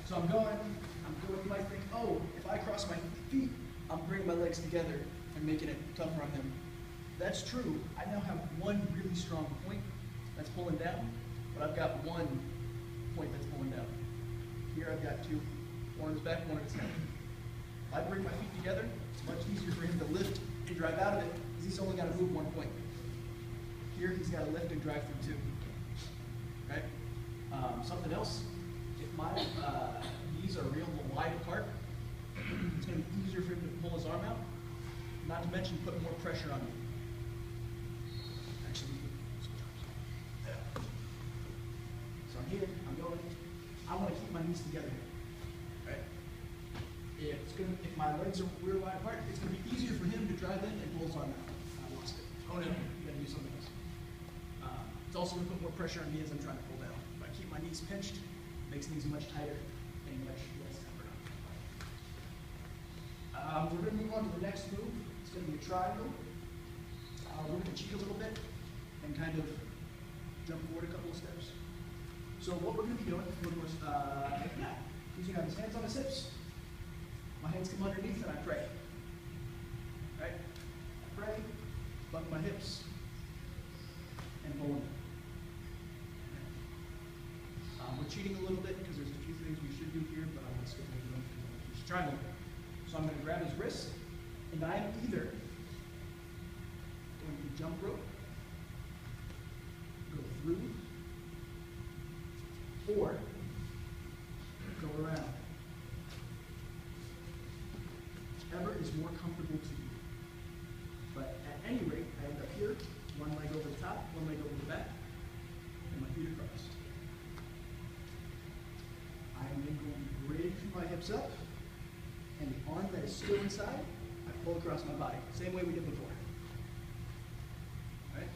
So I'm going, you might think, oh, if I cross my feet, I'm bringing my legs together and making it tougher on him. That's true. I now have one really strong point that's pulling down, but I've got one point that's pulling down. Here I've got two, one on his back, one on his head. If I bring my feet together, it's much easier for him to lift and drive out of it, because he's only got to move 1 point. Here he's got to lift and drive through 2. Right? Something else, if my knees are real wide apart, it's going to be easier for him to pull his arm out, not to mention put more pressure on me. Actually, so I'm here, I'm going. I want to keep my knees together here. Right? If my legs are real wide apart, it's going to be easier for him to drive in and pull his arm out. I lost it. Oh no, you got to do something else. It's also going to put more pressure on me as I'm trying to pull down. If I keep my knees pinched, it makes knees much tighter and much less tempered. We're going to move on to the next move. It's going to be a triangle. We're going to cheat a little bit and kind of jump forward a couple of steps. So what we're going to be doing, he's going to have his hands on his hips. My hands come underneath and I pray. Right? I pray, bump my hips, and pull in. We're cheating a little bit because there's a few things we should do here, but I'm going to skip over them because I'm just triangle. So I'm going to grab his wrist, and I'm either going to jump rope, go through, or go around. Whichever is more comfortable to you. But at any rate, I end up here, one leg over the top, one leg over the back, and my feet across. I am then going to bridge my hips up, and the arm that is still inside, I pull across my body. Same way we did before. All right?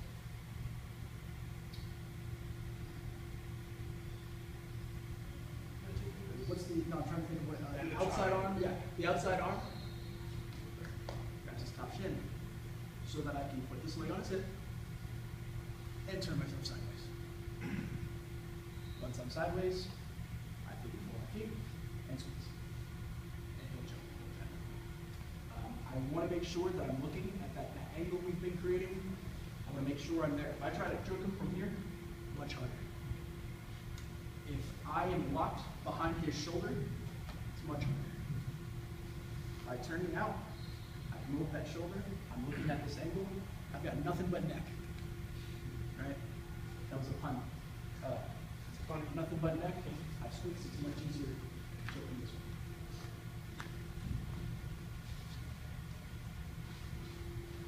What's the, no, I'm trying to think of what, the outside arm? Yeah, the outside arm. Grabs his top shin, so that I can put this leg on his hip, and turn myself sideways. Once I'm sideways, I put before my feet, and squeeze. And he'll jump. I want to make sure that I'm looking at that angle we've been creating. I want to make sure I'm there. If I try to jerk him from here, much harder. If I am locked behind his shoulder, it's much harder. By turning out, I can move that shoulder. I'm looking at this angle. I've got nothing but neck. Right? That was a pun. Nothing but neck. I squeeze. It's much easier jerking this way.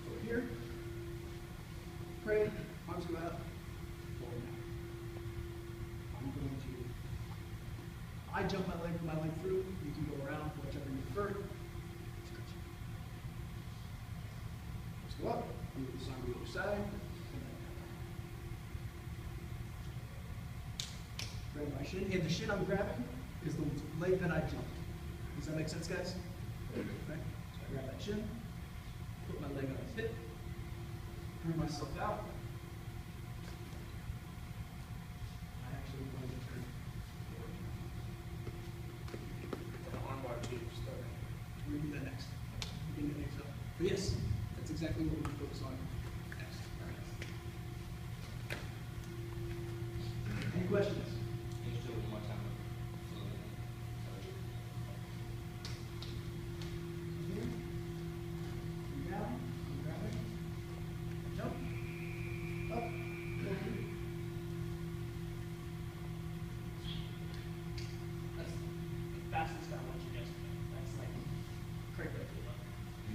So here, pray, arms go out, forward now. I'm going to, I jump my leg through, you can go around, whichever you prefer. Let's go up, move this on the other side. Grab my shin, and the shin I'm grabbing is the leg that I jumped. Does that make sense, guys? Okay. So I grab that shin, put my leg on his hip, bring myself out. I actually want to turn forward. Armbar too, start. We're going to do that next. We're going to mix up. But yes, that's exactly what we can focus on next. All right. Any questions? Can you just do it one more time? Here. Come down. Grab it. Jump. Up. Go through. That's the fastest I want you guys to do. That's like crank rate. Do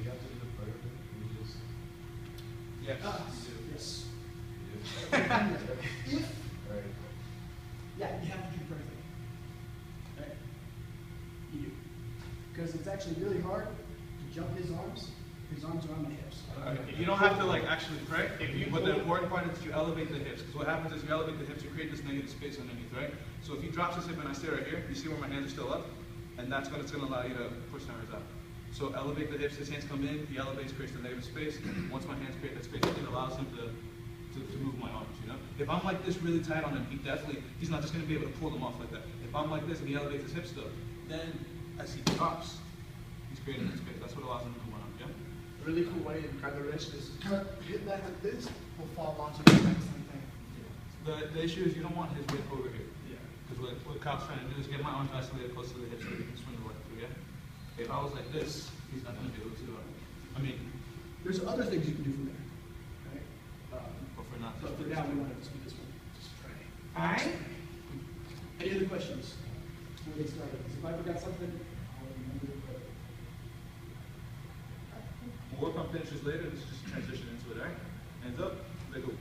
you have to do the prayer? Can you just... Yes. Yes. You do? Right. Yeah, you have to do prayer thing. Right? You do. Because it's actually really hard to jump his arms. His arms are on my hips. You don't have to like actually pray, but the important part is you elevate the hips. Because what happens is you elevate the hips, you create this negative space underneath, right? So if he drops his hip and I stay right here, you see where my hands are still up, and that's when it's going to allow you to push the arms out. So elevate the hips, his hands come in, he elevates, creates the negative space. Once my hands create that space, it allows him to to move my arms, you know? If I'm like this really tight on him, he's not just gonna be able to pull them off like that. If I'm like this and he elevates his hips though, then as he drops, he's creating that space. That's what allows him to move around, yeah? A really cool way to grab the wrist is kind of hit back like this, will fall onto the next thing. The issue is you don't want his weight over here. Yeah. Because what Kyle's trying to do is get my arms isolated close to the hips so he can swing the right through, yeah? If I was like this, he's not gonna be able to, I mean, There's other things you can do from there. Right? but for now. But for now, we want to just do this one. Just try. Alright? Any other questions before we get started? Because if I forgot something, I'll remember it. But We'll work on finishes later, let's just transition into it, alright? Hands up, let go.